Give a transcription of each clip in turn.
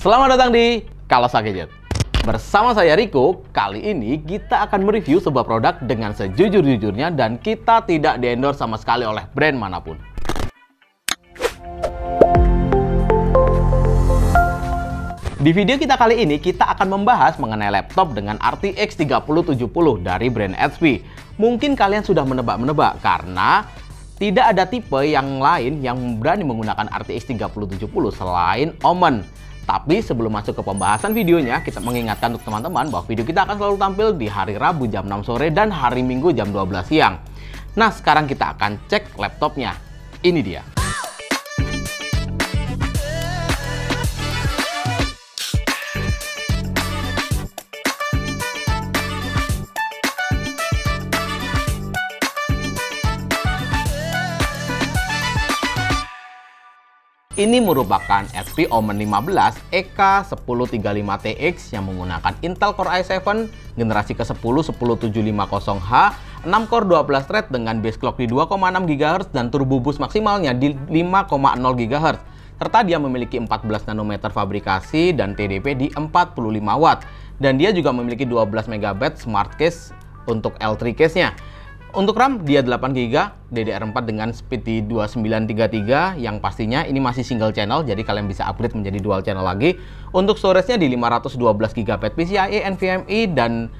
Selamat datang di Kalosa Gadget. Bersama saya Riko, kali ini kita akan mereview sebuah produk dengan sejujur-jujurnya dan kita tidak di-endorse sama sekali oleh brand manapun. Di video kita kali ini, kita akan membahas mengenai laptop dengan RTX 3070 dari brand HP. Mungkin kalian sudah menebak-menebak karena tidak ada tipe yang lain yang berani menggunakan RTX 3070 selain Omen. Tapi sebelum masuk ke pembahasan videonya, kita mengingatkan untuk teman-teman bahwa video kita akan selalu tampil di hari Rabu jam 6 sore dan hari Minggu jam 12 siang. Nah, sekarang kita akan cek laptopnya. Ini dia. Ini merupakan HP Omen 15 EK1035TX yang menggunakan Intel Core i7 generasi ke-10 10750H, 6 core 12 thread dengan base clock di 2,6 GHz dan turbo boost maksimalnya di 5,0 GHz. Serta dia memiliki 14 nanometer fabrikasi dan TDP di 45 watt. Dan dia juga memiliki 12 MB smart case untuk L3 case-nya. Untuk RAM, dia 8GB, DDR4 dengan speed di 2933, yang pastinya ini masih single channel, jadi kalian bisa upgrade menjadi dual channel lagi. Untuk storage-nya di 512GB PCIe NVMe, dan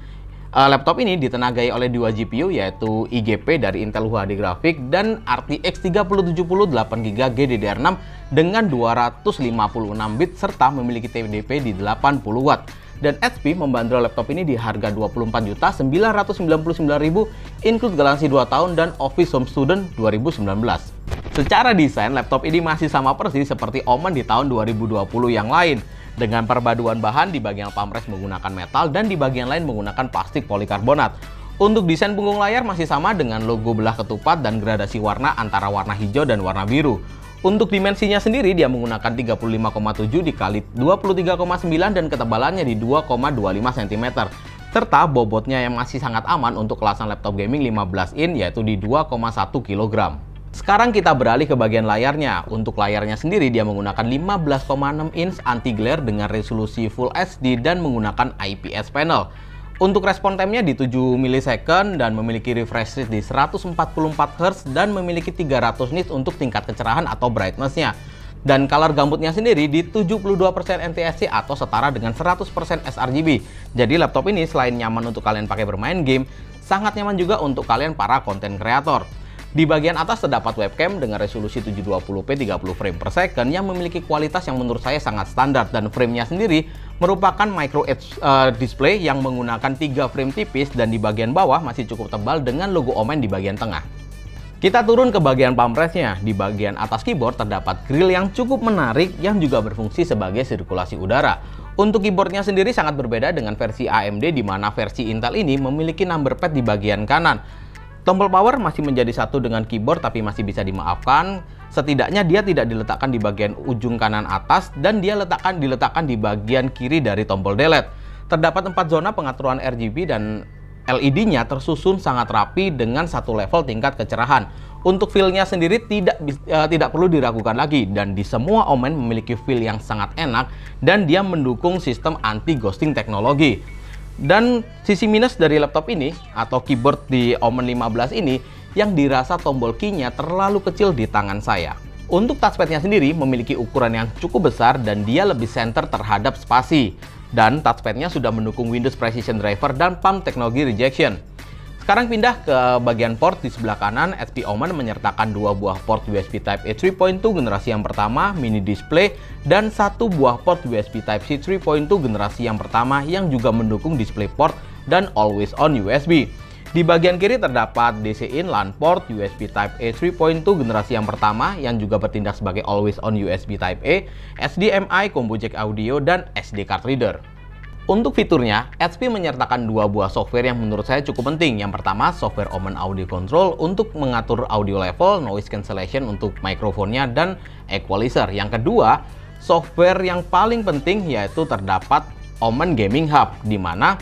laptop ini ditenagai oleh 2 GPU, yaitu IGP dari Intel UHD Graphics dan RTX 3070 8GB GDDR6 dengan 256 bit, serta memiliki TDP di 80 watt. Dan HP membandrol laptop ini di harga Rp24.999.000 include garansi 2 tahun dan Office Home Student 2019. Secara desain, laptop ini masih sama persis seperti Omen di tahun 2020 yang lain, dengan perpaduan bahan di bagian pamrest menggunakan metal dan di bagian lain menggunakan plastik polikarbonat. Untuk desain punggung layar masih sama dengan logo belah ketupat dan gradasi warna antara warna hijau dan warna biru. Untuk dimensinya sendiri, dia menggunakan 35,7 dikali 23,9 dan ketebalannya di 2,25 cm. Serta bobotnya yang masih sangat aman untuk kelasan laptop gaming 15 in, yaitu di 2,1 kg. Sekarang kita beralih ke bagian layarnya. Untuk layarnya sendiri, dia menggunakan 15,6 inch anti-glare dengan resolusi Full HD dan menggunakan IPS panel. Untuk respon time-nya di 7 millisecond dan memiliki refresh rate di 144 Hz dan memiliki 300 nits untuk tingkat kecerahan atau brightness-nya. Dan color gambutnya sendiri di 72% NTSC atau setara dengan 100% sRGB. Jadi laptop ini selain nyaman untuk kalian pakai bermain game, sangat nyaman juga untuk kalian para content creator. Di bagian atas terdapat webcam dengan resolusi 720p 30 frame per second yang memiliki kualitas yang menurut saya sangat standar, dan framenya sendiri merupakan micro edge display yang menggunakan 3 frame tipis dan di bagian bawah masih cukup tebal dengan logo Omen di bagian tengah. Kita turun ke bagian pamrestnya. Di bagian atas keyboard terdapat grill yang cukup menarik yang juga berfungsi sebagai sirkulasi udara. Untuk keyboardnya sendiri sangat berbeda dengan versi AMD, di mana versi Intel ini memiliki number pad di bagian kanan. Tombol power masih menjadi satu dengan keyboard tapi masih bisa dimaafkan. Setidaknya dia tidak diletakkan di bagian ujung kanan atas dan dia diletakkan di bagian kiri dari tombol delete. Terdapat 4 zona pengaturan RGB dan LED-nya tersusun sangat rapi dengan satu level tingkat kecerahan. Untuk feel-nya sendiri tidak perlu diragukan lagi, dan di semua Omen memiliki feel yang sangat enak dan dia mendukung sistem anti ghosting teknologi. Dan sisi minus dari laptop ini atau keyboard di Omen 15 ini yang dirasa tombol key-nya terlalu kecil di tangan saya. Untuk touchpad-nya sendiri memiliki ukuran yang cukup besar dan dia lebih center terhadap spasi. Dan touchpad-nya sudah mendukung Windows Precision Driver dan Palm Technology Rejection. Sekarang pindah ke bagian port. Di sebelah kanan, HP Omen menyertakan 2 buah port USB Type-A 3.2 generasi yang pertama mini display dan 1 buah port USB Type-C 3.2 generasi yang pertama yang juga mendukung DisplayPort dan Always On USB. Di bagian kiri terdapat DC-in LAN port USB Type-A 3.2 generasi yang pertama yang juga bertindak sebagai Always On USB Type-A, HDMI, combo jack audio, dan SD card reader. Untuk fiturnya, HP menyertakan 2 buah software yang menurut saya cukup penting. Yang pertama, software Omen Audio Control untuk mengatur audio level, noise cancellation untuk mikrofonnya, dan equalizer. Yang kedua, software yang paling penting yaitu terdapat Omen Gaming Hub, di mana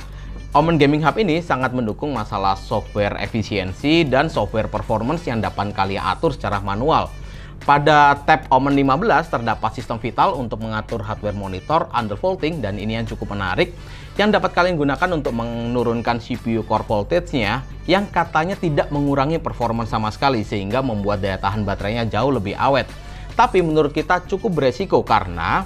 Omen Gaming Hub ini sangat mendukung masalah software efisiensi dan software performance yang dapat kalian atur secara manual. Pada tab Omen 15 terdapat sistem vital untuk mengatur hardware monitor undervolting, dan ini yang cukup menarik yang dapat kalian gunakan untuk menurunkan CPU core voltage-nya yang katanya tidak mengurangi performance sama sekali sehingga membuat daya tahan baterainya jauh lebih awet. Tapi menurut kita cukup beresiko karena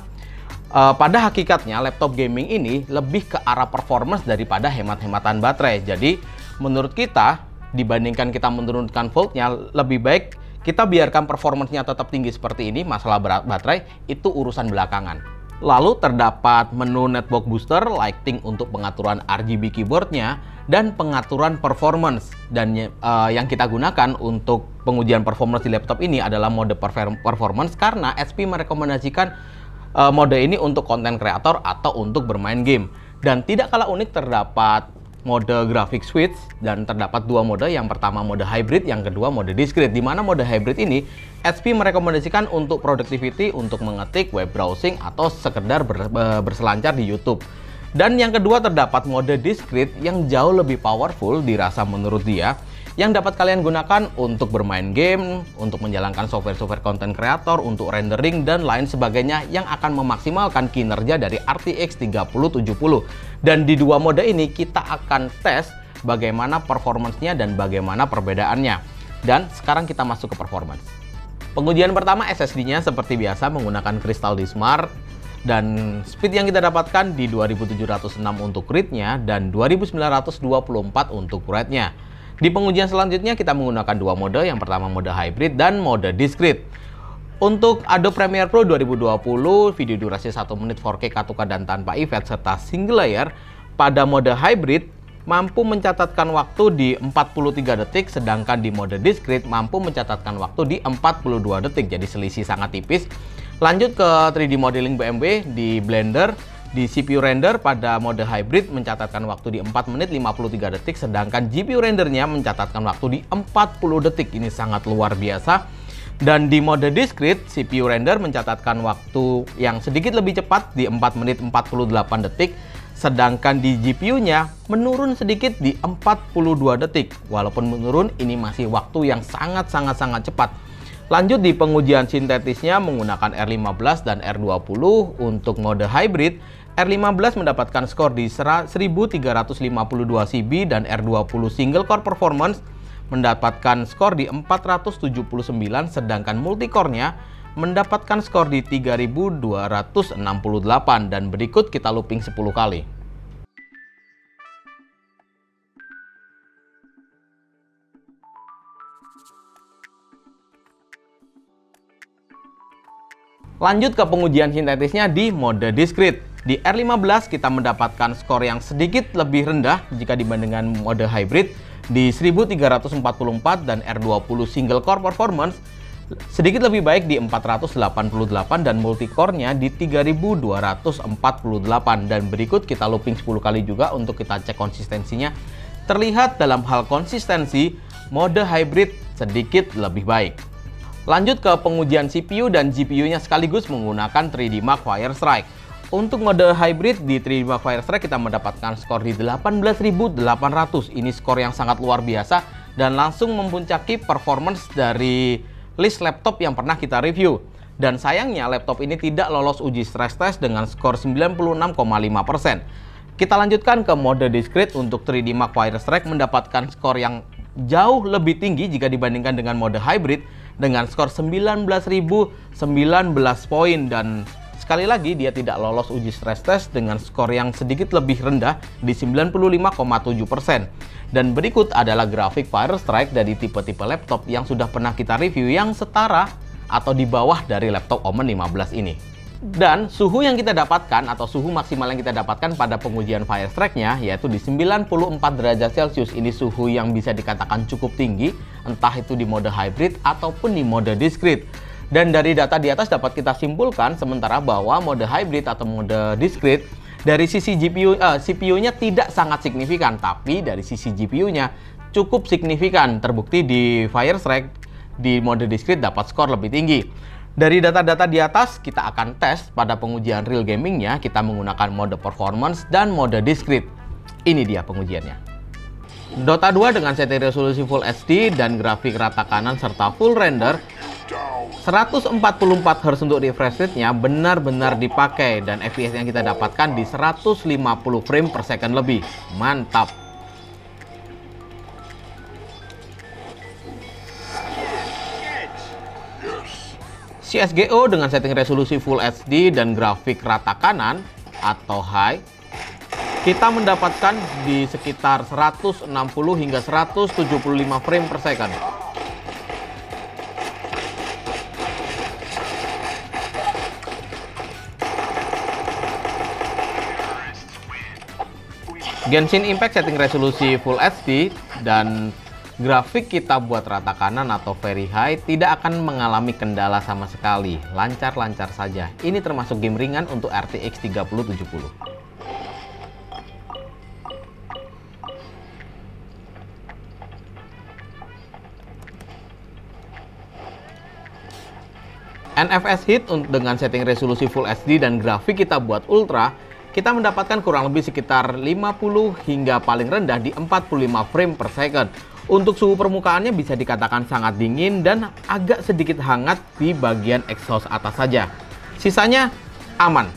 pada hakikatnya laptop gaming ini lebih ke arah performance daripada hemat-hematan baterai. Jadi menurut kita dibandingkan kita menurunkan voltnya, lebih baik kita biarkan performance-nya tetap tinggi seperti ini. Masalah baterai itu urusan belakangan. Lalu terdapat menu netbox booster, lighting untuk pengaturan RGB keyboardnya, dan pengaturan performance. Dan yang kita gunakan untuk pengujian performance di laptop ini adalah mode performance karena HP merekomendasikan mode ini untuk konten kreator atau untuk bermain game. Dan tidak kalah unik terdapat mode graphic switch dan terdapat dua mode, yang pertama mode hybrid, yang kedua mode discrete. Di mana mode hybrid ini HP merekomendasikan untuk productivity, untuk mengetik, web browsing, atau sekedar berselancar di YouTube. Dan yang kedua terdapat mode discrete yang jauh lebih powerful dirasa menurut dia, yang dapat kalian gunakan untuk bermain game, untuk menjalankan software-software konten kreator, untuk rendering, dan lain sebagainya yang akan memaksimalkan kinerja dari RTX 3070. Dan di dua mode ini kita akan tes bagaimana performance-nya dan bagaimana perbedaannya. Dan sekarang kita masuk ke performance. Pengujian pertama SSD-nya seperti biasa menggunakan Crystal D-Smart, dan speed yang kita dapatkan di 2706 untuk read-nya dan 2924 untuk write-nya. Di pengujian selanjutnya kita menggunakan dua mode, yang pertama mode hybrid dan mode discrete. Untuk Adobe Premiere Pro 2020, video durasi 1 menit 4K K2K dan tanpa effect serta single layer pada mode hybrid mampu mencatatkan waktu di 43 detik, sedangkan di mode discrete mampu mencatatkan waktu di 42 detik, jadi selisih sangat tipis. Lanjut ke 3D modeling BMW di Blender. Di CPU render pada mode hybrid mencatatkan waktu di 4 menit 53 detik, sedangkan GPU rendernya mencatatkan waktu di 40 detik. Ini sangat luar biasa. Dan di mode discrete, CPU render mencatatkan waktu yang sedikit lebih cepat di 4 menit 48 detik, sedangkan di GPU-nya menurun sedikit di 42 detik. Walaupun menurun, ini masih waktu yang sangat cepat. Lanjut di pengujian sintetisnya menggunakan R15 dan R20 untuk mode hybrid. R15 mendapatkan skor di 1352 CB dan R20 single core performance mendapatkan skor di 479, sedangkan multicore-nya mendapatkan skor di 3268. Dan berikut kita looping 10 kali. Lanjut ke pengujian sintetisnya di mode discrete. Di R15 kita mendapatkan skor yang sedikit lebih rendah jika dibandingkan mode hybrid di 1344, dan R20 single core performance sedikit lebih baik di 488 dan multicore-nya di 3248. Dan berikut kita looping 10 kali juga untuk kita cek konsistensinya. Terlihat dalam hal konsistensi mode hybrid sedikit lebih baik. Lanjut ke pengujian CPU dan GPU-nya sekaligus menggunakan 3D Mark Firestrike. Untuk mode hybrid di 3D Mark Firestrike kita mendapatkan skor di 18.800. Ini skor yang sangat luar biasa dan langsung mempuncaki performance dari list laptop yang pernah kita review. Dan sayangnya laptop ini tidak lolos uji stress test dengan skor 96,5%. Kita lanjutkan ke mode discrete. Untuk 3D Mark Firestrike mendapatkan skor yang jauh lebih tinggi jika dibandingkan dengan mode hybrid dengan skor 19.019 poin, dan sekali lagi dia tidak lolos uji stress test dengan skor yang sedikit lebih rendah di 95,7%. Dan berikut adalah grafik Firestrike dari tipe-tipe laptop yang sudah pernah kita review yang setara atau di bawah dari laptop Omen 15 ini. Dan suhu yang kita dapatkan atau suhu maksimal yang kita dapatkan pada pengujian Firestrike-nya yaitu di 94 derajat Celcius. Ini suhu yang bisa dikatakan cukup tinggi, entah itu di mode hybrid ataupun di mode discrete. Dan dari data di atas dapat kita simpulkan sementara bahwa mode hybrid atau mode discrete dari sisi CPU-nya tidak sangat signifikan, tapi dari sisi GPU-nya cukup signifikan. Terbukti di Firestrike di mode discrete dapat skor lebih tinggi. Dari data-data di atas, kita akan tes pada pengujian real gamingnya. Kita menggunakan mode performance dan mode discrete. Ini dia pengujiannya. Dota 2 dengan setting resolusi Full HD dan grafik rata kanan serta full render 144 Hz untuk refresh rate-nya benar-benar dipakai dan FPS yang kita dapatkan di 150 frame per second lebih. Mantap. CSGO dengan setting resolusi Full HD dan grafik rata kanan atau high, kita mendapatkan di sekitar 160 hingga 175 frame per second. Genshin Impact setting resolusi Full HD dan grafik kita buat rata kanan atau very high tidak akan mengalami kendala sama sekali, lancar-lancar saja. Ini termasuk game ringan untuk RTX 3070. NFS hit dengan setting resolusi Full HD dan grafik kita buat ultra, kita mendapatkan kurang lebih sekitar 50 hingga paling rendah di 45 frame per second. Untuk suhu permukaannya bisa dikatakan sangat dingin dan agak sedikit hangat di bagian exhaust atas saja. Sisanya aman.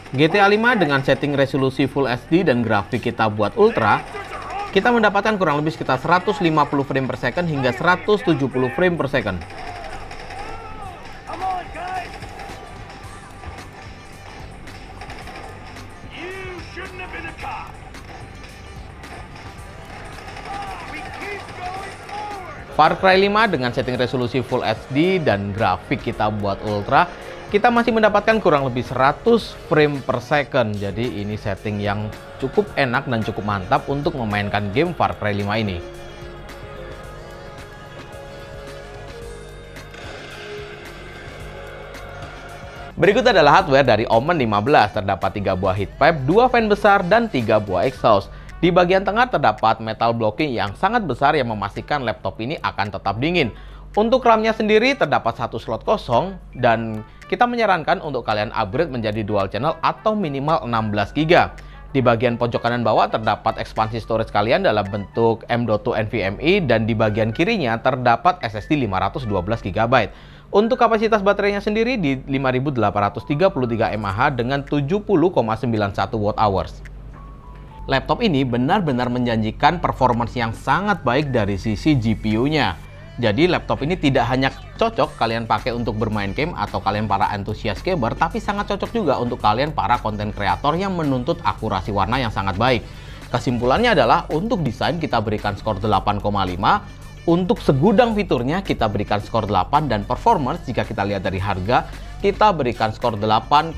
GTA 5 dengan setting resolusi Full HD dan grafik kita buat ultra, kita mendapatkan kurang lebih sekitar 150 frame per second hingga 170 frame per second. Far Cry 5 dengan setting resolusi Full HD dan grafik kita buat ultra, kita masih mendapatkan kurang lebih 100 frame per second. Jadi ini setting yang cukup enak dan cukup mantap untuk memainkan game Far Cry 5 ini. Berikut adalah hardware dari Omen 15. Terdapat 3 buah heat pipe, 2 fan besar, dan 3 buah exhaust. Di bagian tengah terdapat metal blocking yang sangat besar yang memastikan laptop ini akan tetap dingin. Untuk RAM-nya sendiri terdapat 1 slot kosong dan kita menyarankan untuk kalian upgrade menjadi dual channel atau minimal 16 GB. Di bagian pojok kanan bawah terdapat ekspansi storage kalian dalam bentuk M.2 NVMe dan di bagian kirinya terdapat SSD 512 GB. Untuk kapasitas baterainya sendiri di 5833 mAh dengan 70,91 Wh. Laptop ini benar-benar menjanjikan performance yang sangat baik dari sisi GPU-nya. Jadi laptop ini tidak hanya cocok kalian pakai untuk bermain game atau kalian para antusias gamer, tapi sangat cocok juga untuk kalian para konten kreator yang menuntut akurasi warna yang sangat baik. Kesimpulannya adalah untuk desain kita berikan skor 8,5, untuk segudang fiturnya kita berikan skor 8, dan performance jika kita lihat dari harga kita berikan skor 8,5.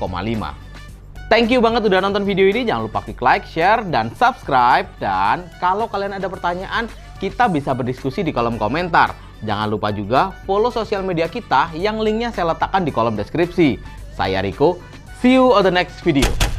Thank you banget udah nonton video ini, jangan lupa klik like, share, dan subscribe. Dan kalau kalian ada pertanyaan, kita bisa berdiskusi di kolom komentar. Jangan lupa juga follow sosial media kita yang linknya saya letakkan di kolom deskripsi. Saya Riko, see you on the next video.